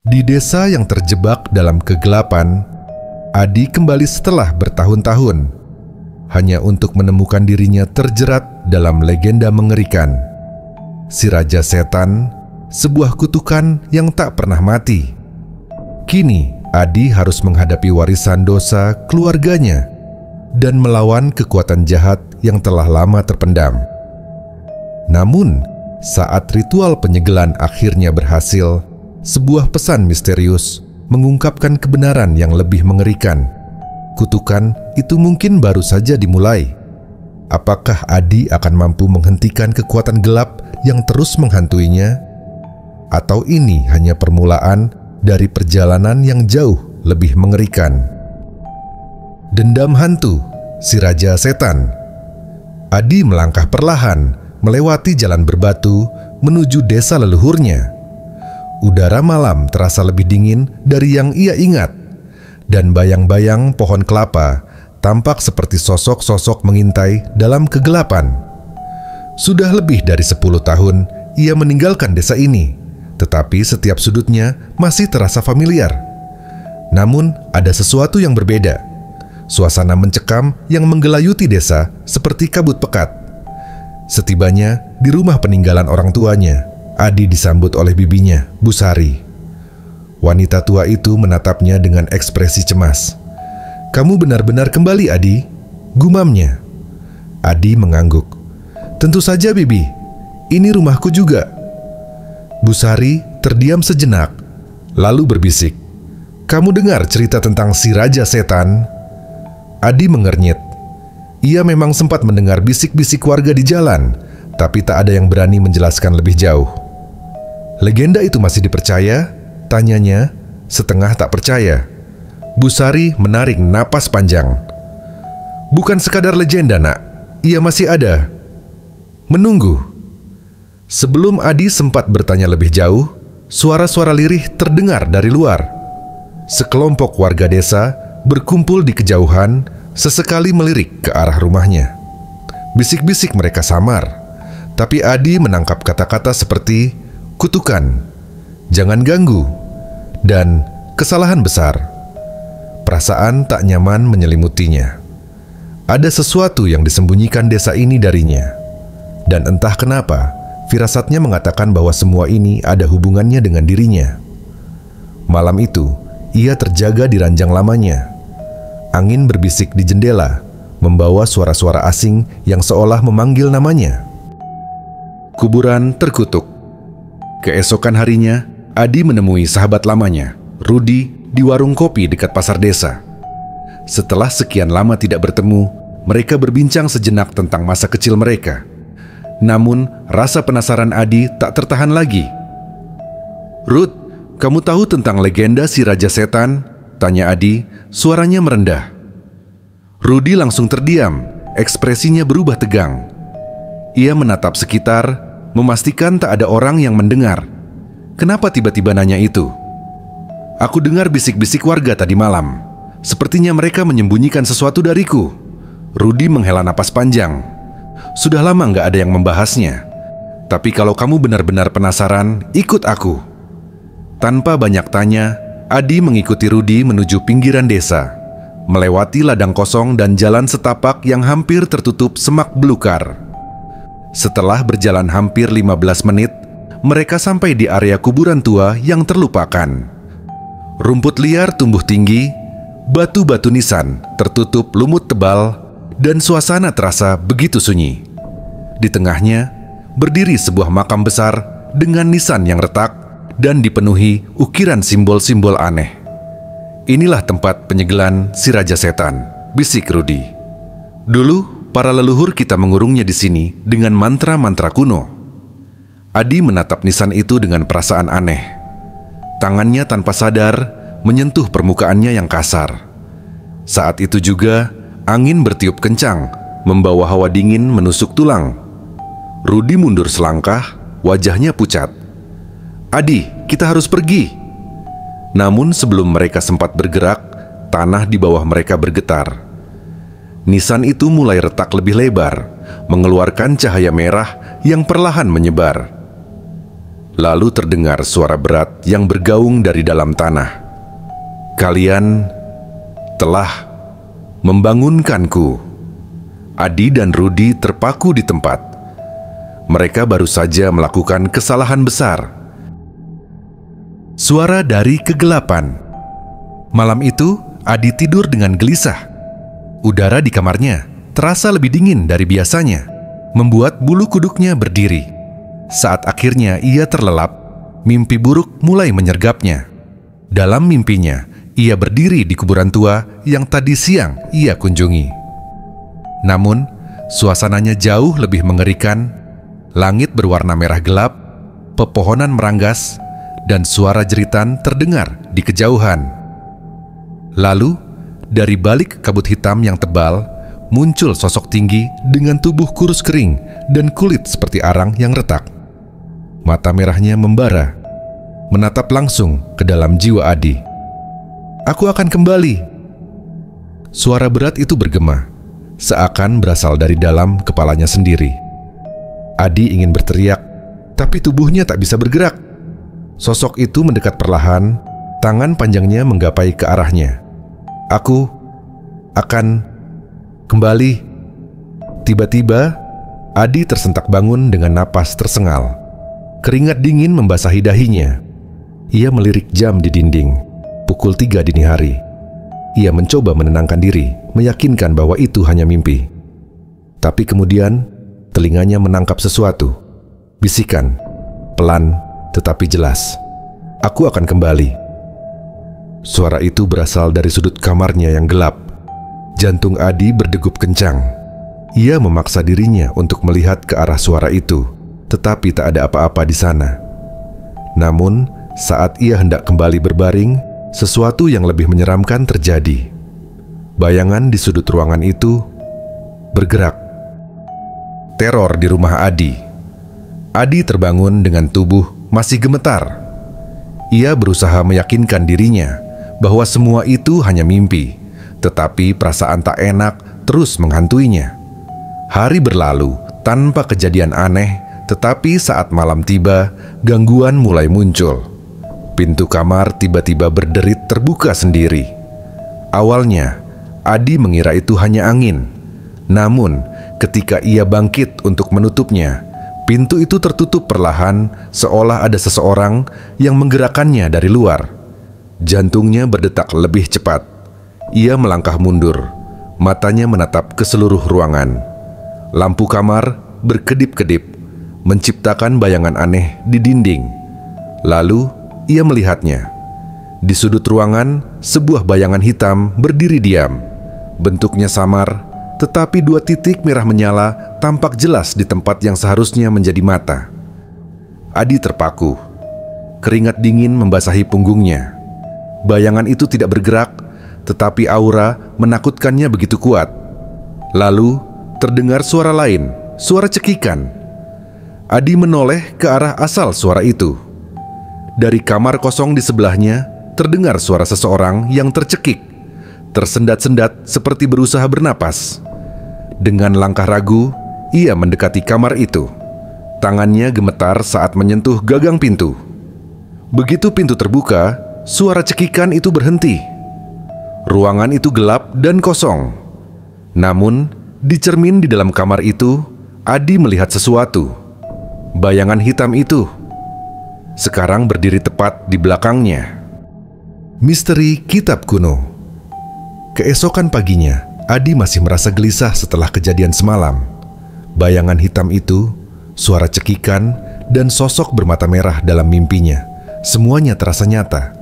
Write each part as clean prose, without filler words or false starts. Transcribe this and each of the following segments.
Di desa yang terjebak dalam kegelapan, Adi kembali setelah bertahun-tahun, hanya untuk menemukan dirinya terjerat dalam legenda mengerikan. Si Raja Setan, sebuah kutukan yang tak pernah mati. Kini, Adi harus menghadapi warisan dosa keluarganya dan melawan kekuatan jahat yang telah lama terpendam. Namun, saat ritual penyegelan akhirnya berhasil, sebuah pesan misterius mengungkapkan kebenaran yang lebih mengerikan. Kutukan itu mungkin baru saja dimulai. Apakah Adi akan mampu menghentikan kekuatan gelap yang terus menghantuinya? Atau ini hanya permulaan dari perjalanan yang jauh lebih mengerikan? Dendam hantu, si Raja Setan. Adi melangkah perlahan melewati jalan berbatu menuju desa leluhurnya. Udara malam terasa lebih dingin dari yang ia ingat, dan bayang-bayang pohon kelapa tampak seperti sosok-sosok mengintai dalam kegelapan. Sudah lebih dari 10 tahun ia meninggalkan desa ini, tetapi setiap sudutnya masih terasa familiar. Namun ada sesuatu yang berbeda. Suasana mencekam yang menggelayuti desa seperti kabut pekat. Setibanya di rumah peninggalan orang tuanya, Adi disambut oleh bibinya, Bu Sari. Wanita tua itu menatapnya dengan ekspresi cemas. "Kamu benar-benar kembali, Adi?" gumamnya. Adi mengangguk. "Tentu saja, Bibi. Ini rumahku juga." Bu Sari terdiam sejenak, lalu berbisik, "Kamu dengar cerita tentang si Raja Setan?" Adi mengernyit. Ia memang sempat mendengar bisik-bisik warga di jalan, tapi tak ada yang berani menjelaskan lebih jauh. "Legenda itu masih dipercaya?" tanyanya, setengah tak percaya. Bu Sari menarik napas panjang. "Bukan sekadar legenda, Nak. Ia masih ada." Menunggu. Sebelum Adi sempat bertanya lebih jauh, suara-suara lirih terdengar dari luar. Sekelompok warga desa berkumpul di kejauhan, sesekali melirik ke arah rumahnya. Bisik-bisik mereka samar, tapi Adi menangkap kata-kata seperti kutukan, jangan ganggu, dan kesalahan besar. Perasaan tak nyaman menyelimutinya. Ada sesuatu yang disembunyikan desa ini darinya. Dan entah kenapa, firasatnya mengatakan bahwa semua ini ada hubungannya dengan dirinya. Malam itu, ia terjaga di ranjang lamanya. Angin berbisik di jendela, membawa suara-suara asing yang seolah memanggil namanya. Kuburan terkutuk. Keesokan harinya, Adi menemui sahabat lamanya, Rudi, di warung kopi dekat pasar desa. Setelah sekian lama tidak bertemu, mereka berbincang sejenak tentang masa kecil mereka. Namun, rasa penasaran Adi tak tertahan lagi. "Rud, kamu tahu tentang legenda si Raja Setan?" tanya Adi, suaranya merendah. Rudi langsung terdiam, ekspresinya berubah tegang. Ia menatap sekitar, memastikan tak ada orang yang mendengar. "Kenapa tiba-tiba nanya itu?" "Aku dengar bisik-bisik warga tadi malam. Sepertinya mereka menyembunyikan sesuatu dariku." Rudi menghela napas panjang. "Sudah lama nggak ada yang membahasnya. Tapi kalau kamu benar-benar penasaran, ikut aku." Tanpa banyak tanya, Adi mengikuti Rudi menuju pinggiran desa, melewati ladang kosong dan jalan setapak yang hampir tertutup semak belukar. Setelah berjalan hampir 15 menit, mereka sampai di area kuburan tua yang terlupakan. Rumput liar tumbuh tinggi, batu-batu nisan tertutup lumut tebal, dan suasana terasa begitu sunyi. Di tengahnya, berdiri sebuah makam besar dengan nisan yang retak dan dipenuhi ukiran simbol-simbol aneh. "Inilah tempat penyegelan si Raja Setan," bisik Rudi. "Dulu, para leluhur kita mengurungnya di sini dengan mantra-mantra kuno." Adi menatap nisan itu dengan perasaan aneh. Tangannya tanpa sadar menyentuh permukaannya yang kasar. Saat itu juga, angin bertiup kencang, membawa hawa dingin menusuk tulang. Rudi mundur selangkah, wajahnya pucat. "Adi, kita harus pergi." Namun sebelum mereka sempat bergerak, tanah di bawah mereka bergetar. Nisan itu mulai retak lebih lebar, mengeluarkan cahaya merah yang perlahan menyebar. Lalu terdengar suara berat yang bergaung dari dalam tanah. "Kalian telah membangunkanku." Adi dan Rudi terpaku di tempat. Mereka baru saja melakukan kesalahan besar. Suara dari kegelapan. Malam itu, Adi tidur dengan gelisah. Udara di kamarnya terasa lebih dingin dari biasanya, membuat bulu kuduknya berdiri. Saat akhirnya ia terlelap, mimpi buruk mulai menyergapnya. Dalam mimpinya, ia berdiri di kuburan tua yang tadi siang ia kunjungi. Namun, suasananya jauh lebih mengerikan. Langit berwarna merah gelap, pepohonan meranggas, dan suara jeritan terdengar di kejauhan. Lalu, dari balik kabut hitam yang tebal, muncul sosok tinggi dengan tubuh kurus kering dan kulit seperti arang yang retak. Mata merahnya membara, menatap langsung ke dalam jiwa Adi. "Aku akan kembali." Suara berat itu bergema, seakan berasal dari dalam kepalanya sendiri. Adi ingin berteriak, tapi tubuhnya tak bisa bergerak. Sosok itu mendekat perlahan, tangan panjangnya menggapai ke arahnya. "Aku akan kembali." Tiba-tiba, Adi tersentak bangun dengan napas tersengal. Keringat dingin membasahi dahinya. Ia melirik jam di dinding. Pukul 3 dini hari. Ia mencoba menenangkan diri, meyakinkan bahwa itu hanya mimpi. Tapi kemudian, telinganya menangkap sesuatu. Bisikan, pelan tetapi jelas. "Aku akan kembali." Suara itu berasal dari sudut kamarnya yang gelap. Jantung Adi berdegup kencang. Ia memaksa dirinya untuk melihat ke arah suara itu, tetapi tak ada apa-apa di sana. Namun, saat ia hendak kembali berbaring, sesuatu yang lebih menyeramkan terjadi. Bayangan di sudut ruangan itu bergerak. Teror di rumah Adi. Adi terbangun dengan tubuh masih gemetar. Ia berusaha meyakinkan dirinya bahwa semua itu hanya mimpi, tetapi perasaan tak enak terus menghantuinya. Hari berlalu tanpa kejadian aneh. Tetapi saat malam tiba, gangguan mulai muncul. Pintu kamar tiba-tiba berderit terbuka sendiri. Awalnya, Adi mengira itu hanya angin. Namun, ketika ia bangkit untuk menutupnya, pintu itu tertutup perlahan, seolah ada seseorang yang menggerakkannya dari luar. Jantungnya berdetak lebih cepat. Ia melangkah mundur, matanya menatap ke seluruh ruangan. Lampu kamar berkedip-kedip, menciptakan bayangan aneh di dinding. Lalu, ia melihatnya. Di sudut ruangan, sebuah bayangan hitam berdiri diam. Bentuknya samar, tetapi 2 titik merah menyala tampak jelas di tempat yang seharusnya menjadi mata. Adi terpaku. Keringat dingin membasahi punggungnya. Bayangan itu tidak bergerak, tetapi aura menakutkannya begitu kuat. Lalu, terdengar suara lain, suara cekikan. Adi menoleh ke arah asal suara itu. Dari kamar kosong di sebelahnya, terdengar suara seseorang yang tercekik, tersendat-sendat seperti berusaha bernapas. Dengan langkah ragu, ia mendekati kamar itu. Tangannya gemetar saat menyentuh gagang pintu. Begitu pintu terbuka, suara cekikan itu berhenti. Ruangan itu gelap dan kosong. Namun, di cermin di dalam kamar itu, Adi melihat sesuatu. Bayangan hitam itu sekarang berdiri tepat di belakangnya. Misteri Kitab Kuno. Keesokan paginya, Adi masih merasa gelisah setelah kejadian semalam. Bayangan hitam itu, suara cekikan, dan sosok bermata merah dalam mimpinya, semuanya terasa nyata.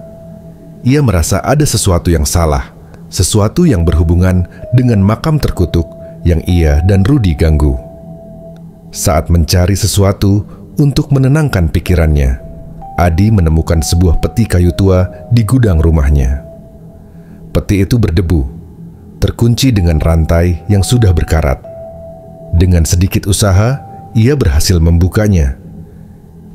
Ia merasa ada sesuatu yang salah, sesuatu yang berhubungan dengan makam terkutuk yang ia dan Rudi ganggu. Saat mencari sesuatu untuk menenangkan pikirannya, Adi menemukan sebuah peti kayu tua di gudang rumahnya. Peti itu berdebu, terkunci dengan rantai yang sudah berkarat. Dengan sedikit usaha, ia berhasil membukanya.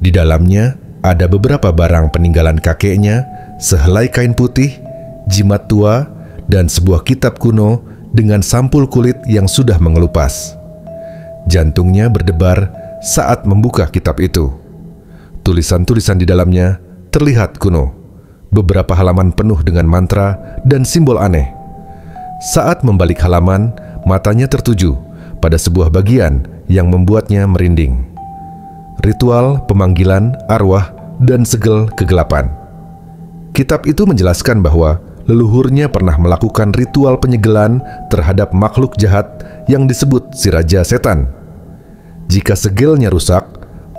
Di dalamnya ada beberapa barang peninggalan kakeknya, sehelai kain putih, jimat tua, dan sebuah kitab kuno dengan sampul kulit yang sudah mengelupas. Jantungnya berdebar saat membuka kitab itu. Tulisan-tulisan di dalamnya terlihat kuno, beberapa halaman penuh dengan mantra dan simbol aneh. Saat membalik halaman, matanya tertuju pada sebuah bagian yang membuatnya merinding. Ritual pemanggilan arwah dan segel kegelapan. Kitab itu menjelaskan bahwa leluhurnya pernah melakukan ritual penyegelan terhadap makhluk jahat yang disebut si Raja Setan. Jika segelnya rusak,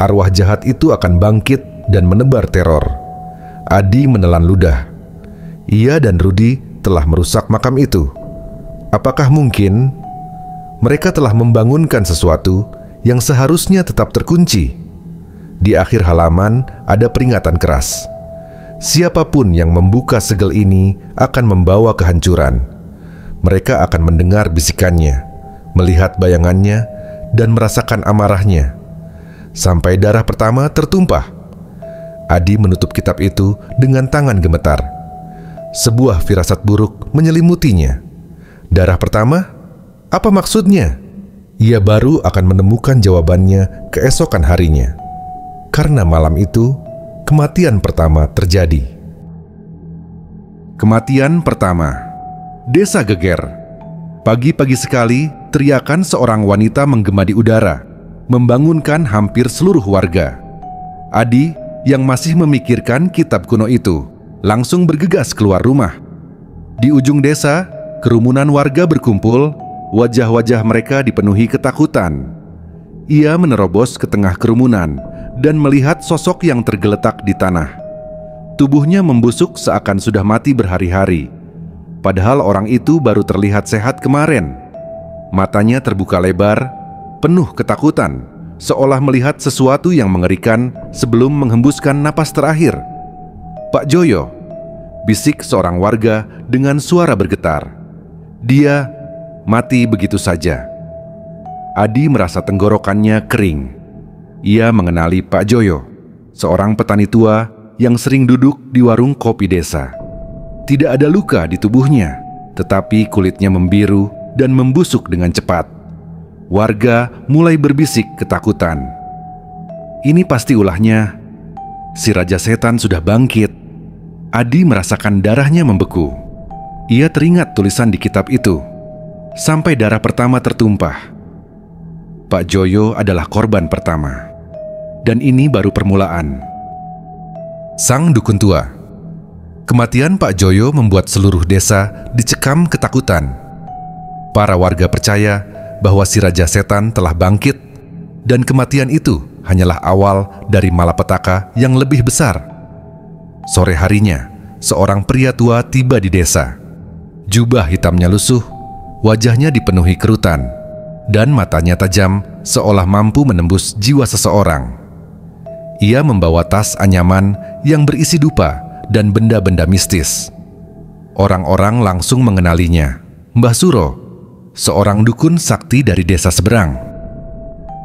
arwah jahat itu akan bangkit dan menebar teror. Adi menelan ludah. Ia dan Rudi telah merusak makam itu. Apakah mungkin mereka telah membangunkan sesuatu yang seharusnya tetap terkunci? Di akhir halaman ada peringatan keras. Siapapun yang membuka segel ini akan membawa kehancuran. Mereka akan mendengar bisikannya, melihat bayangannya, dan merasakan amarahnya. Sampai darah pertama tertumpah. Adi menutup kitab itu dengan tangan gemetar. Sebuah firasat buruk menyelimutinya. Darah pertama? Apa maksudnya? Ia baru akan menemukan jawabannya keesokan harinya. Karena malam itu, kematian pertama terjadi. Kematian pertama. Desa geger. Pagi-pagi sekali, teriakan seorang wanita menggema di udara, membangunkan hampir seluruh warga. Adi, yang masih memikirkan kitab kuno itu, langsung bergegas keluar rumah. Di ujung desa, kerumunan warga berkumpul, wajah-wajah mereka dipenuhi ketakutan. Ia menerobos ke tengah kerumunan dan melihat sosok yang tergeletak di tanah. Tubuhnya membusuk seakan sudah mati berhari-hari. Padahal orang itu baru terlihat sehat kemarin. Matanya terbuka lebar, penuh ketakutan, seolah melihat sesuatu yang mengerikan sebelum menghembuskan napas terakhir. "Pak Joyo," bisik seorang warga dengan suara bergetar. "Dia mati begitu saja." Adi merasa tenggorokannya kering. Ia mengenali Pak Joyo, seorang petani tua yang sering duduk di warung kopi desa. Tidak ada luka di tubuhnya, tetapi kulitnya membiru dan membusuk dengan cepat. Warga mulai berbisik ketakutan. Ini pasti ulahnya. Si Raja Setan sudah bangkit. Adi merasakan darahnya membeku. Ia teringat tulisan di kitab itu. Sampai darah pertama tertumpah. Pak Joyo adalah korban pertama. Dan ini baru permulaan. Sang dukun tua. Kematian Pak Joyo membuat seluruh desa dicekam ketakutan. Para warga percaya bahwa si Raja Setan telah bangkit, dan kematian itu hanyalah awal dari malapetaka yang lebih besar. Sore harinya, seorang pria tua tiba di desa. Jubah hitamnya lusuh, wajahnya dipenuhi kerutan, dan matanya tajam seolah mampu menembus jiwa seseorang. Ia membawa tas anyaman yang berisi dupa dan benda-benda mistis. Orang-orang langsung mengenalinya, Mbah Suro, seorang dukun sakti dari desa seberang.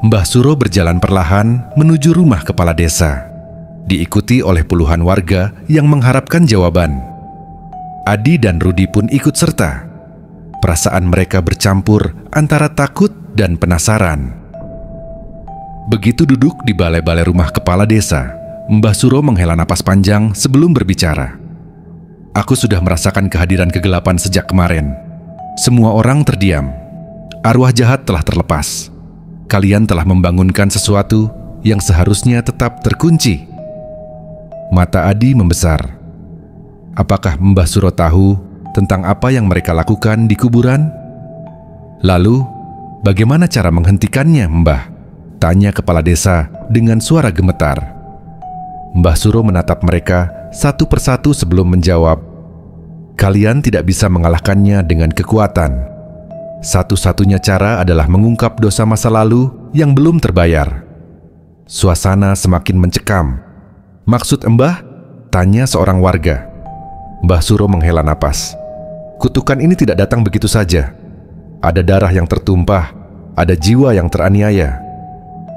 Mbah Suro berjalan perlahan menuju rumah kepala desa, diikuti oleh puluhan warga yang mengharapkan jawaban. Adi dan Rudi pun ikut serta. Perasaan mereka bercampur antara takut dan penasaran. Begitu duduk di balai-balai rumah kepala desa, Mbah Suro menghela napas panjang sebelum berbicara. "Aku sudah merasakan kehadiran kegelapan sejak kemarin. Semua orang terdiam. Arwah jahat telah terlepas. Kalian telah membangunkan sesuatu yang seharusnya tetap terkunci." Mata Adi membesar. Apakah Mbah Suro tahu tentang apa yang mereka lakukan di kuburan? "Lalu, bagaimana cara menghentikannya, Mbah?" tanya kepala desa dengan suara gemetar. Mbah Suro menatap mereka satu persatu sebelum menjawab, "Kalian tidak bisa mengalahkannya dengan kekuatan. Satu-satunya cara adalah mengungkap dosa masa lalu yang belum terbayar." Suasana semakin mencekam. "Maksud Mbah?" tanya seorang warga. Mbah Suro menghela napas. "Kutukan ini tidak datang begitu saja. Ada darah yang tertumpah, ada jiwa yang teraniaya.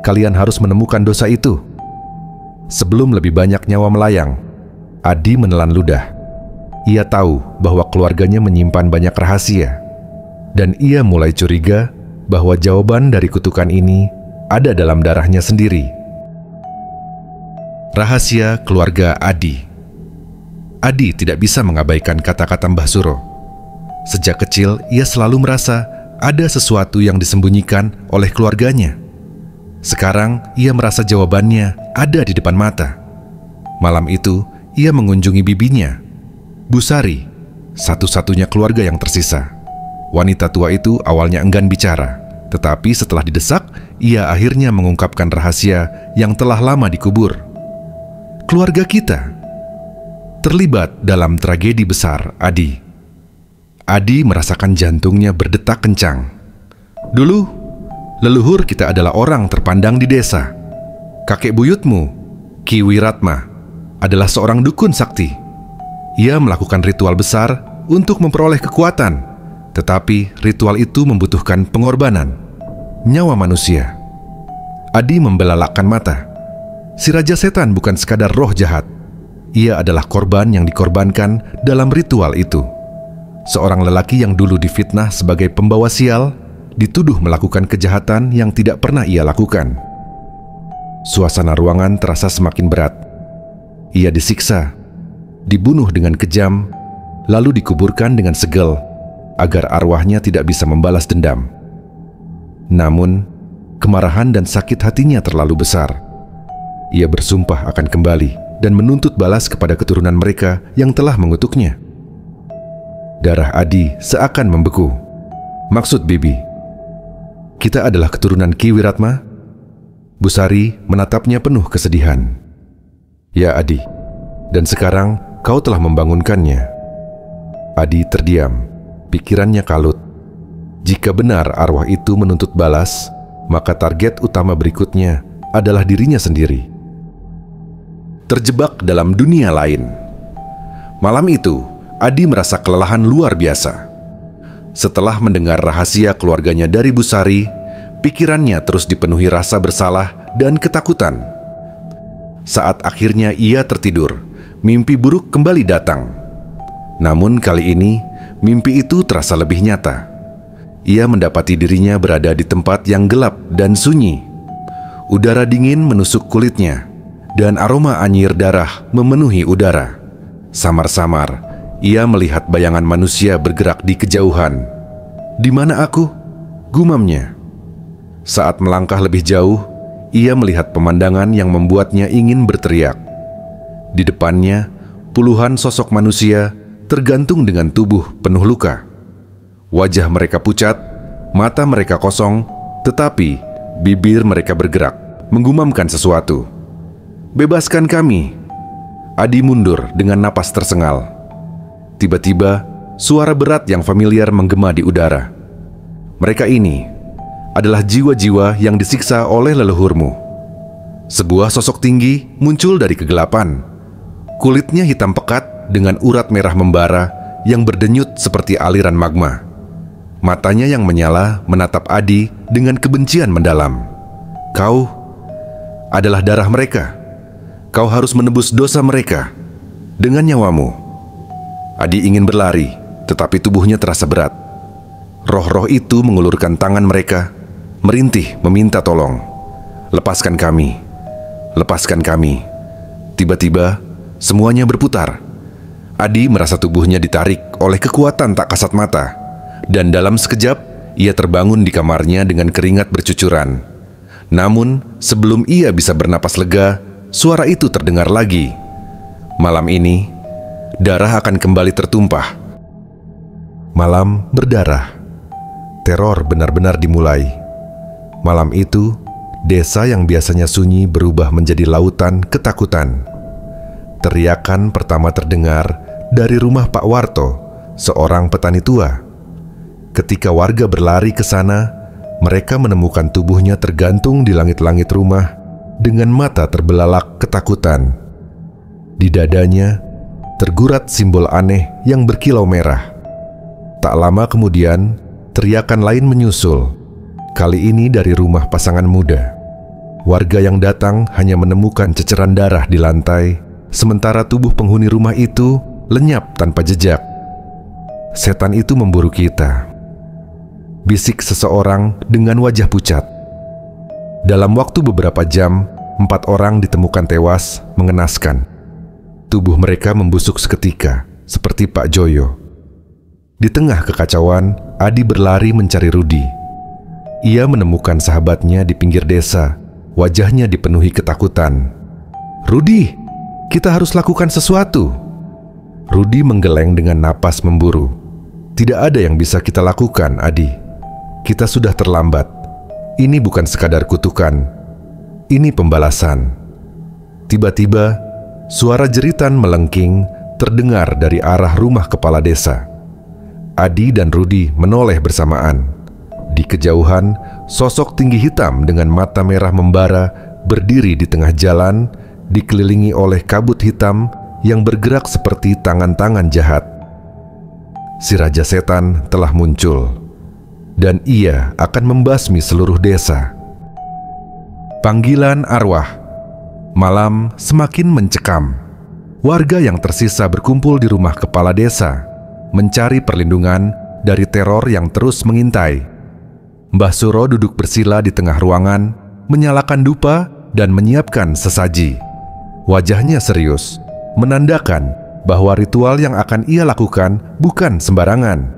Kalian harus menemukan dosa itu." Sebelum lebih banyak nyawa melayang, Adi menelan ludah. Ia tahu bahwa keluarganya menyimpan banyak rahasia, dan ia mulai curiga bahwa jawaban dari kutukan ini ada dalam darahnya sendiri. Rahasia keluarga Adi. Adi tidak bisa mengabaikan kata-kata Mbah Suro. Sejak kecil, ia selalu merasa ada sesuatu yang disembunyikan oleh keluarganya. Sekarang, ia merasa jawabannya ada di depan mata. Malam itu, ia mengunjungi bibinya, Bu Sari, satu-satunya keluarga yang tersisa. Wanita tua itu awalnya enggan bicara, tetapi setelah didesak, ia akhirnya mengungkapkan rahasia yang telah lama dikubur. Keluarga kita terlibat dalam tragedi besar Adi. Adi merasakan jantungnya berdetak kencang. Dulu, leluhur kita adalah orang terpandang di desa. Kakek buyutmu, Ki Wiratma, adalah seorang dukun sakti. Ia melakukan ritual besar untuk memperoleh kekuatan, tetapi ritual itu membutuhkan pengorbanan nyawa manusia. Adi membelalakkan mata. Si Raja Setan bukan sekadar roh jahat. Ia adalah korban yang dikorbankan dalam ritual itu. Seorang lelaki yang dulu difitnah sebagai pembawa sial, dituduh melakukan kejahatan yang tidak pernah ia lakukan. Suasana ruangan terasa semakin berat. Ia disiksa, dibunuh dengan kejam, lalu dikuburkan dengan segel agar arwahnya tidak bisa membalas dendam. Namun, kemarahan dan sakit hatinya terlalu besar. Ia bersumpah akan kembali dan menuntut balas kepada keturunan mereka yang telah mengutuknya. Darah Adi seakan membeku. Maksud Bibi, kita adalah keturunan Ki Wiratma? Bu Sari menatapnya penuh kesedihan. Ya Adi, dan sekarang kau telah membangunkannya. Adi terdiam, pikirannya kalut. Jika benar arwah itu menuntut balas, maka target utama berikutnya adalah dirinya sendiri. Terjebak dalam dunia lain. Malam itu, Adi merasa kelelahan luar biasa. Setelah mendengar rahasia keluarganya dari Bu Sari, pikirannya terus dipenuhi rasa bersalah dan ketakutan. Saat akhirnya ia tertidur, mimpi buruk kembali datang. Namun kali ini, mimpi itu terasa lebih nyata. Ia mendapati dirinya berada di tempat yang gelap dan sunyi. Udara dingin menusuk kulitnya, dan aroma anyir darah memenuhi udara. Samar-samar, ia melihat bayangan manusia bergerak di kejauhan. "Di mana aku?" gumamnya. Saat melangkah lebih jauh, ia melihat pemandangan yang membuatnya ingin berteriak. Di depannya, puluhan sosok manusia tergantung dengan tubuh penuh luka. Wajah mereka pucat, mata mereka kosong, tetapi bibir mereka bergerak, menggumamkan sesuatu. "Bebaskan kami!" Adi mundur dengan napas tersengal. Tiba-tiba, suara berat yang familiar menggema di udara. Mereka ini adalah jiwa-jiwa yang disiksa oleh leluhurmu. Sebuah sosok tinggi muncul dari kegelapan. Kulitnya hitam pekat dengan urat merah membara yang berdenyut seperti aliran magma. Matanya yang menyala menatap Adi dengan kebencian mendalam. "Kau adalah darah mereka. Kau harus menebus dosa mereka dengan nyawamu." Adi ingin berlari, tetapi tubuhnya terasa berat. Roh-roh itu mengulurkan tangan mereka, merintih meminta tolong. "Lepaskan kami, lepaskan kami." Tiba-tiba, semuanya berputar. Adi merasa tubuhnya ditarik oleh kekuatan tak kasat mata, dan dalam sekejap, ia terbangun di kamarnya dengan keringat bercucuran. Namun, sebelum ia bisa bernapas lega, suara itu terdengar lagi. Malam ini, darah akan kembali tertumpah. Malam berdarah. Teror benar-benar dimulai. Malam itu, desa yang biasanya sunyi berubah menjadi lautan ketakutan. Teriakan pertama terdengar dari rumah Pak Warto, seorang petani tua. Ketika warga berlari ke sana, mereka menemukan tubuhnya tergantung di langit-langit rumah dengan mata terbelalak ketakutan. Di dadanya tergurat simbol aneh yang berkilau merah. Tak lama kemudian, teriakan lain menyusul. Kali ini dari rumah pasangan muda. Warga yang datang hanya menemukan ceceran darah di lantai, sementara tubuh penghuni rumah itu lenyap tanpa jejak. "Setan itu memburu kita," bisik seseorang dengan wajah pucat. Dalam waktu beberapa jam, 4 orang ditemukan tewas, mengenaskan. Tubuh mereka membusuk seketika, seperti Pak Joyo. Di tengah kekacauan, Adi berlari mencari Rudi. Ia menemukan sahabatnya di pinggir desa, wajahnya dipenuhi ketakutan. "Rudi, kita harus lakukan sesuatu." Rudi menggeleng dengan napas memburu. "Tidak ada yang bisa kita lakukan, Adi. Kita sudah terlambat. Ini bukan sekadar kutukan. Ini pembalasan." Tiba-tiba, suara jeritan melengking terdengar dari arah rumah kepala desa. Adi dan Rudi menoleh bersamaan. Di kejauhan, sosok tinggi hitam dengan mata merah membara berdiri di tengah jalan, dikelilingi oleh kabut hitam yang bergerak seperti tangan-tangan jahat. Si Raja Setan telah muncul, dan ia akan membasmi seluruh desa. Panggilan arwah. Malam semakin mencekam. Warga yang tersisa berkumpul di rumah kepala desa, mencari perlindungan dari teror yang terus mengintai. Mbah Suro duduk bersila di tengah ruangan, menyalakan dupa dan menyiapkan sesaji. Wajahnya serius, menandakan bahwa ritual yang akan ia lakukan bukan sembarangan.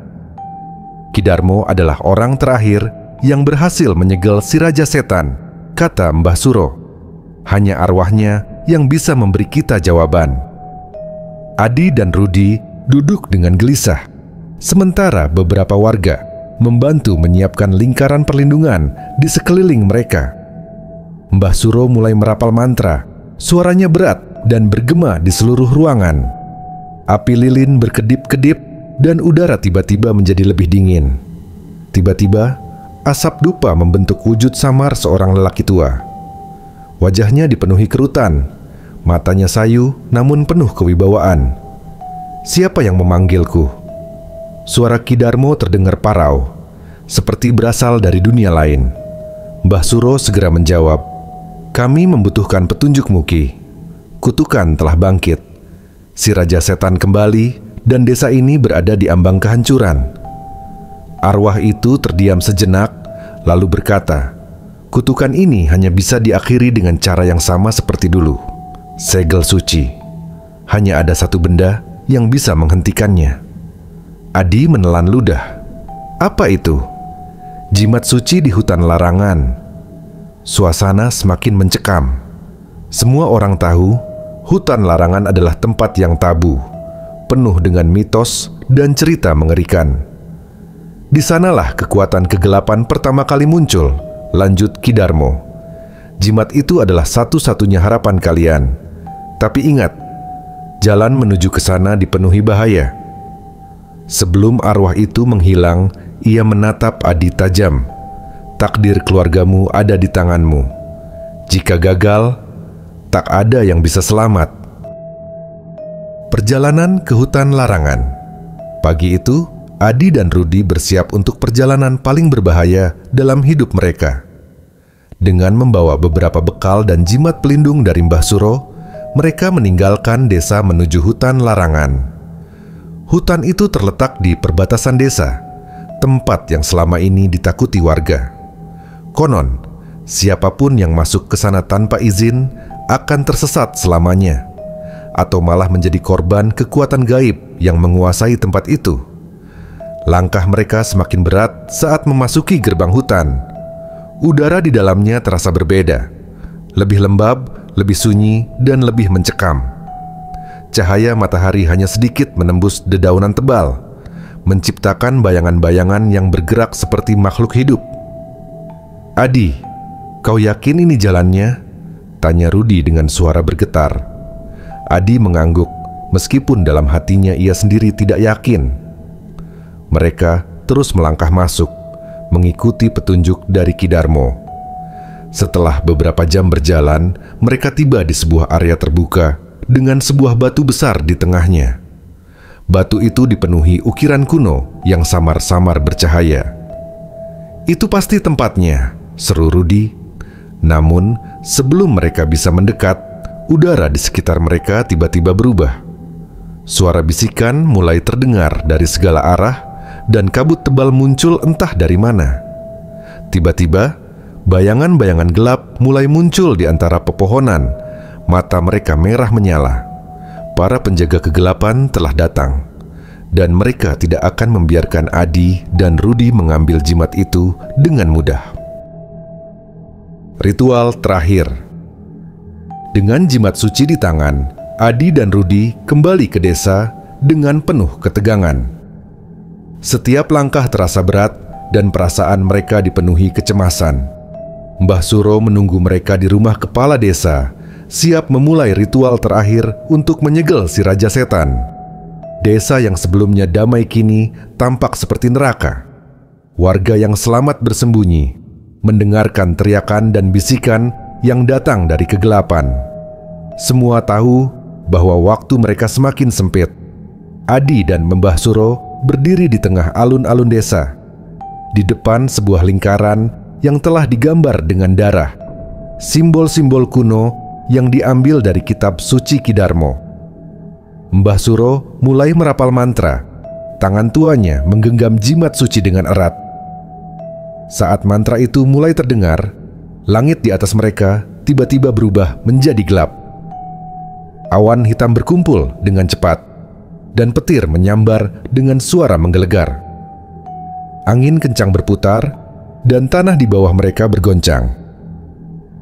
Ki Darmo adalah orang terakhir yang berhasil menyegel si Raja Setan, kata Mbah Suro. Hanya arwahnya yang bisa memberi kita jawaban. Adi dan Rudi duduk dengan gelisah, sementara beberapa warga membantu menyiapkan lingkaran perlindungan di sekeliling mereka. Mbah Suro mulai merapal mantra, suaranya berat dan bergema di seluruh ruangan. Api lilin berkedip-kedip dan udara tiba-tiba menjadi lebih dingin. Tiba-tiba, asap dupa membentuk wujud samar seorang lelaki tua. Wajahnya dipenuhi kerutan, matanya sayu namun penuh kewibawaan. "Siapa yang memanggilku?" Suara Ki Darmo terdengar parau, seperti berasal dari dunia lain. Mbah Suro segera menjawab, "Kami membutuhkan petunjukmu, Ki. Kutukan telah bangkit. Si Raja Setan kembali dan desa ini berada di ambang kehancuran." Arwah itu terdiam sejenak, lalu berkata, "Kutukan ini hanya bisa diakhiri dengan cara yang sama seperti dulu. Segel suci. Hanya ada satu benda yang bisa menghentikannya." Adi menelan ludah. "Apa itu?" "Jimat suci di hutan larangan." Suasana semakin mencekam. Semua orang tahu hutan larangan adalah tempat yang tabu, penuh dengan mitos dan cerita mengerikan. Di sanalah kekuatan kegelapan pertama kali muncul, lanjut Ki Darmo. Jimat itu adalah satu-satunya harapan kalian. Tapi ingat, jalan menuju ke sana dipenuhi bahaya. Sebelum arwah itu menghilang, ia menatap Adi tajam. "Takdir keluargamu ada di tanganmu. Jika gagal, tak ada yang bisa selamat." Perjalanan ke hutan larangan. Pagi itu, Adi dan Rudi bersiap untuk perjalanan paling berbahaya dalam hidup mereka. Dengan membawa beberapa bekal dan jimat pelindung dari Mbah Suro, mereka meninggalkan desa menuju hutan larangan. Hutan itu terletak di perbatasan desa, tempat yang selama ini ditakuti warga. Konon, siapapun yang masuk ke sana tanpa izin akan tersesat selamanya, atau malah menjadi korban kekuatan gaib yang menguasai tempat itu. Langkah mereka semakin berat saat memasuki gerbang hutan. Udara di dalamnya terasa berbeda, lebih lembab, lebih sunyi, dan lebih mencekam. Cahaya matahari hanya sedikit menembus dedaunan tebal, menciptakan bayangan-bayangan yang bergerak seperti makhluk hidup. "Adi, kau yakin ini jalannya?" tanya Rudi dengan suara bergetar. Adi mengangguk, meskipun dalam hatinya ia sendiri tidak yakin. Mereka terus melangkah masuk, mengikuti petunjuk dari Ki Darmo. Setelah beberapa jam berjalan, mereka tiba di sebuah area terbuka dengan sebuah batu besar di tengahnya. Batu itu dipenuhi ukiran kuno yang samar-samar bercahaya. "Itu pasti tempatnya," seru Rudi. Namun, sebelum mereka bisa mendekat, udara di sekitar mereka tiba-tiba berubah. Suara bisikan mulai terdengar dari segala arah, dan kabut tebal muncul entah dari mana. Tiba-tiba, Bayangan-bayangan gelap mulai muncul di antara pepohonan. Mata mereka merah menyala. Para penjaga kegelapan telah datang, dan mereka tidak akan membiarkan Adi dan Rudy mengambil jimat itu dengan mudah. Ritual terakhir. Dengan jimat suci di tangan, Adi dan Rudy kembali ke desa dengan penuh ketegangan. Setiap langkah terasa berat dan perasaan mereka dipenuhi kecemasan. Mbah Suro menunggu mereka di rumah kepala desa, siap memulai ritual terakhir untuk menyegel si Raja Setan. Desa yang sebelumnya damai kini tampak seperti neraka. Warga yang selamat bersembunyi, mendengarkan teriakan dan bisikan yang datang dari kegelapan. Semua tahu bahwa waktu mereka semakin sempit. Adi dan Mbah Suro berdiri di tengah alun-alun desa, di depan sebuah lingkaran yang telah digambar dengan darah, simbol-simbol kuno yang diambil dari kitab suci Ki Darmo. Mbah Suro mulai merapal mantra. Tangan tuanya menggenggam jimat suci dengan erat. Saat mantra itu mulai terdengar, langit di atas mereka tiba-tiba berubah menjadi gelap. Awan hitam berkumpul dengan cepat, dan petir menyambar dengan suara menggelegar. Angin kencang berputar, dan tanah di bawah mereka bergoncang.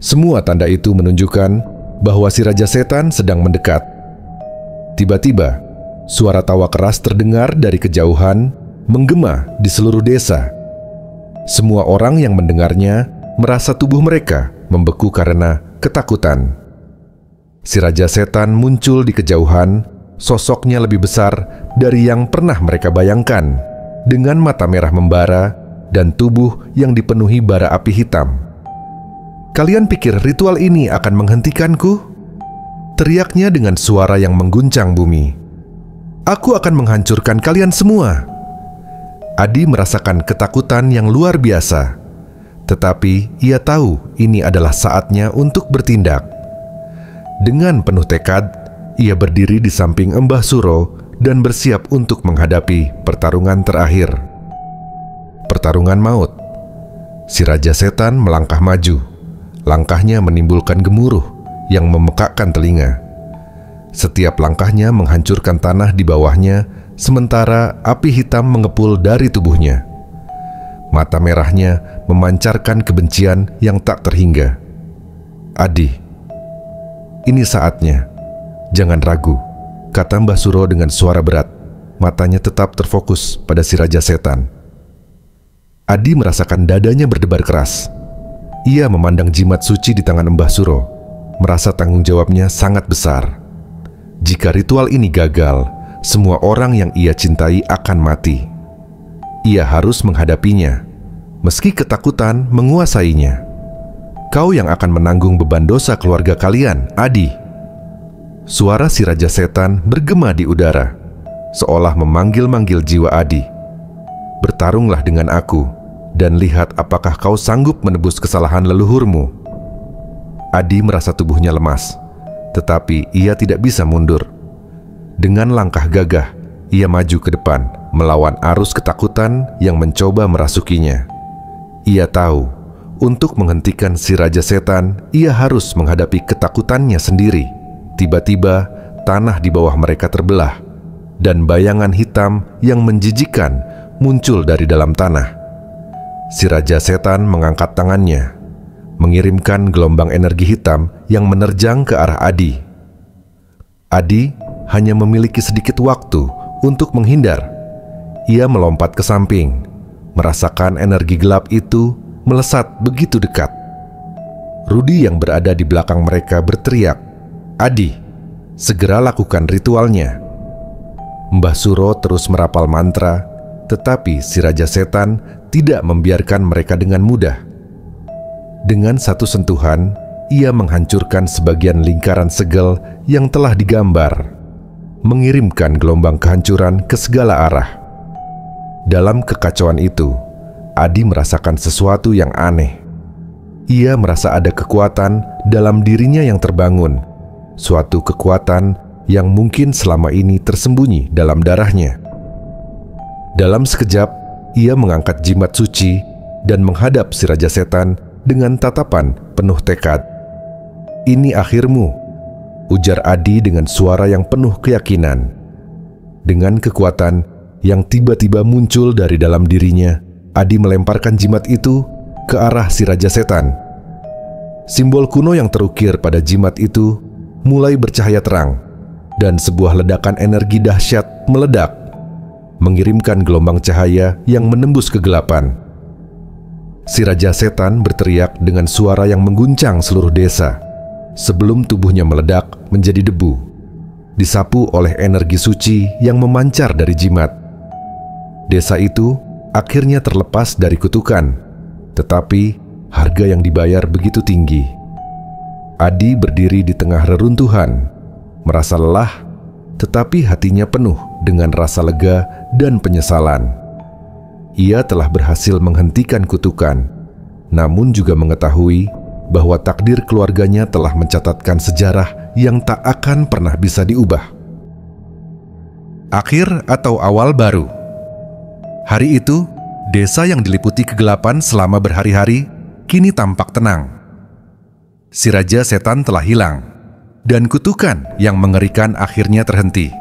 Semua tanda itu menunjukkan bahwa si Raja Setan sedang mendekat. Tiba-tiba, suara tawa keras terdengar dari kejauhan, menggema di seluruh desa. Semua orang yang mendengarnya merasa tubuh mereka membeku karena ketakutan. Si Raja Setan muncul di kejauhan, sosoknya lebih besar dari yang pernah mereka bayangkan, dengan mata merah membara dan tubuh yang dipenuhi bara api hitam. "Kalian pikir ritual ini akan menghentikanku?" teriaknya dengan suara yang mengguncang bumi. "Aku akan menghancurkan kalian semua." Adi merasakan ketakutan yang luar biasa, tetapi ia tahu ini adalah saatnya untuk bertindak. Dengan penuh tekad, ia berdiri di samping Mbah Suro dan bersiap untuk menghadapi pertarungan terakhir. Pertarungan maut. Si Raja Setan melangkah maju. Langkahnya menimbulkan gemuruh yang memekakkan telinga. Setiap langkahnya menghancurkan tanah di bawahnya, sementara api hitam mengepul dari tubuhnya. Mata merahnya memancarkan kebencian yang tak terhingga. "Adi, ini saatnya. Jangan ragu," kata Mbah Suro dengan suara berat. Matanya tetap terfokus pada si Raja Setan. Adi merasakan dadanya berdebar keras. Ia memandang jimat suci di tangan Mbah Suro, merasa tanggung jawabnya sangat besar. Jika ritual ini gagal, semua orang yang ia cintai akan mati. Ia harus menghadapinya, meski ketakutan menguasainya. "Kau yang akan menanggung beban dosa keluarga kalian, Adi." Suara si Raja Setan bergema di udara, seolah memanggil-manggil jiwa Adi. "Bertarunglah dengan aku, dan lihat apakah kau sanggup menebus kesalahan leluhurmu." Adi merasa tubuhnya lemas, tetapi ia tidak bisa mundur. Dengan langkah gagah, ia maju ke depan, melawan arus ketakutan yang mencoba merasukinya. Ia tahu, untuk menghentikan si Raja Setan, ia harus menghadapi ketakutannya sendiri. Tiba-tiba, tanah di bawah mereka terbelah, dan bayangan hitam yang menjijikkan muncul dari dalam tanah. Si Raja Setan mengangkat tangannya, mengirimkan gelombang energi hitam yang menerjang ke arah Adi. Adi hanya memiliki sedikit waktu untuk menghindar. Ia melompat ke samping, merasakan energi gelap itu melesat begitu dekat. Rudy yang berada di belakang mereka berteriak, "Adi, segera lakukan ritualnya." Mbah Suro terus merapal mantra, tetapi si Raja Setan tidak membiarkan mereka dengan mudah. Dengan satu sentuhan, ia menghancurkan sebagian lingkaran segel yang telah digambar, mengirimkan gelombang kehancuran ke segala arah. Dalam kekacauan itu, Adi merasakan sesuatu yang aneh. Ia merasa ada kekuatan dalam dirinya yang terbangun, suatu kekuatan yang mungkin selama ini tersembunyi dalam darahnya. Dalam sekejap, ia mengangkat jimat suci dan menghadap si Raja Setan dengan tatapan penuh tekad. "Ini akhirmu," ujar Adi dengan suara yang penuh keyakinan. Dengan kekuatan yang tiba-tiba muncul dari dalam dirinya, Adi melemparkan jimat itu ke arah si Raja Setan. Simbol kuno yang terukir pada jimat itu mulai bercahaya terang, dan sebuah ledakan energi dahsyat meledak, mengirimkan gelombang cahaya yang menembus kegelapan. Si Raja Setan berteriak dengan suara yang mengguncang seluruh desa, sebelum tubuhnya meledak menjadi debu, disapu oleh energi suci yang memancar dari jimat. Desa itu akhirnya terlepas dari kutukan, tetapi harga yang dibayar begitu tinggi. Adi berdiri di tengah reruntuhan, merasa lelah, tetapi hatinya penuh dengan rasa lega dan penyesalan. Ia telah berhasil menghentikan kutukan, namun juga mengetahui bahwa takdir keluarganya telah mencatatkan sejarah yang tak akan pernah bisa diubah. Akhir atau awal baru. Hari itu, desa yang diliputi kegelapan selama berhari-hari kini tampak tenang. Si Raja Setan telah hilang, dan kutukan yang mengerikan akhirnya terhenti.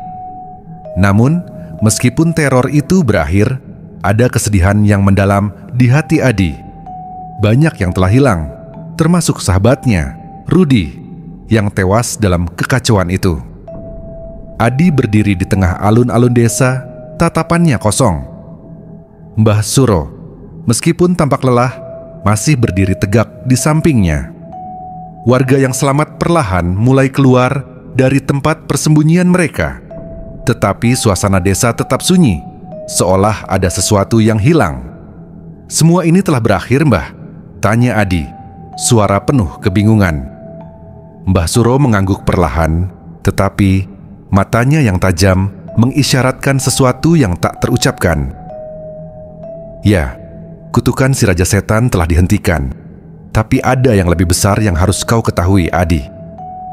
Namun, meskipun teror itu berakhir, ada kesedihan yang mendalam di hati Adi. Banyak yang telah hilang, termasuk sahabatnya, Rudi, yang tewas dalam kekacauan itu. Adi berdiri di tengah alun-alun desa, tatapannya kosong. Mbah Suro, meskipun tampak lelah, masih berdiri tegak di sampingnya. Warga yang selamat perlahan mulai keluar dari tempat persembunyian mereka. Tetapi suasana desa tetap sunyi, seolah ada sesuatu yang hilang. "Semua ini telah berakhir, Mbah?" tanya Adi, suara penuh kebingungan. Mbah Suro mengangguk perlahan, tetapi matanya yang tajam mengisyaratkan sesuatu yang tak terucapkan. "Ya, kutukan si Raja Setan telah dihentikan. Tapi ada yang lebih besar yang harus kau ketahui, Adi.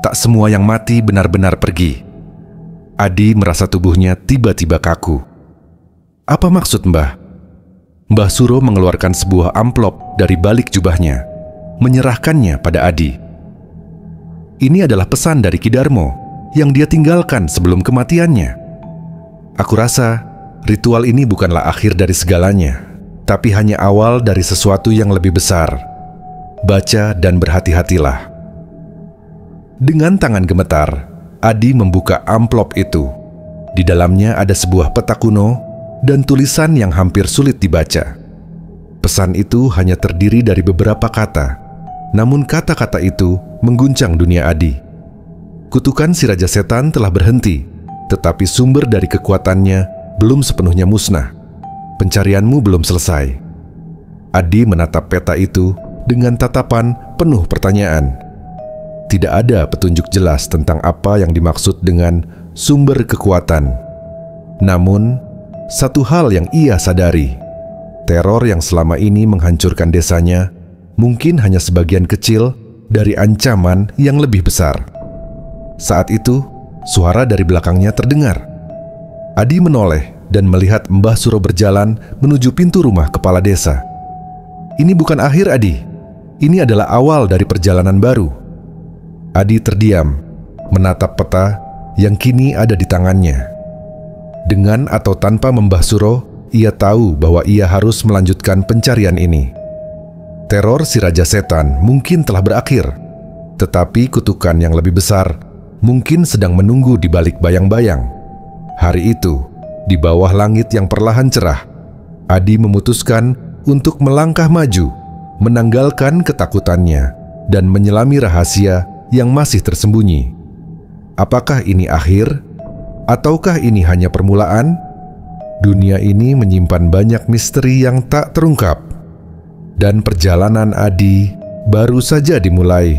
Tak semua yang mati benar-benar pergi." Adi merasa tubuhnya tiba-tiba kaku. "Apa maksud, Mbah?" Mbah Suro mengeluarkan sebuah amplop dari balik jubahnya, menyerahkannya pada Adi. "Ini adalah pesan dari Ki Darmo yang dia tinggalkan sebelum kematiannya. Aku rasa ritual ini bukanlah akhir dari segalanya, tapi hanya awal dari sesuatu yang lebih besar. Baca dan berhati-hatilah." Dengan tangan gemetar, Adi membuka amplop itu. Di dalamnya ada sebuah peta kuno dan tulisan yang hampir sulit dibaca. Pesan itu hanya terdiri dari beberapa kata, namun kata-kata itu mengguncang dunia Adi. Kutukan si Raja Setan telah berhenti, tetapi sumber dari kekuatannya belum sepenuhnya musnah. Pencarianmu belum selesai. Adi menatap peta itu dengan tatapan penuh pertanyaan. Tidak ada petunjuk jelas tentang apa yang dimaksud dengan sumber kekuatan. Namun, satu hal yang ia sadari, teror yang selama ini menghancurkan desanya mungkin hanya sebagian kecil dari ancaman yang lebih besar. Saat itu, suara dari belakangnya terdengar. Adi menoleh dan melihat Mbah Suro berjalan menuju pintu rumah kepala desa. "Ini bukan akhir, Adi. Ini adalah awal dari perjalanan baru." Adi terdiam, menatap peta yang kini ada di tangannya. Dengan atau tanpa Mbah Suro, ia tahu bahwa ia harus melanjutkan pencarian ini. Teror si Raja Setan mungkin telah berakhir, tetapi kutukan yang lebih besar mungkin sedang menunggu di balik bayang-bayang. Hari itu, di bawah langit yang perlahan cerah, Adi memutuskan untuk melangkah maju, menanggalkan ketakutannya, dan menyelami rahasia yang masih tersembunyi. Apakah ini akhir? Ataukah ini hanya permulaan? Dunia ini menyimpan banyak misteri yang tak terungkap. Dan perjalanan Adi baru saja dimulai.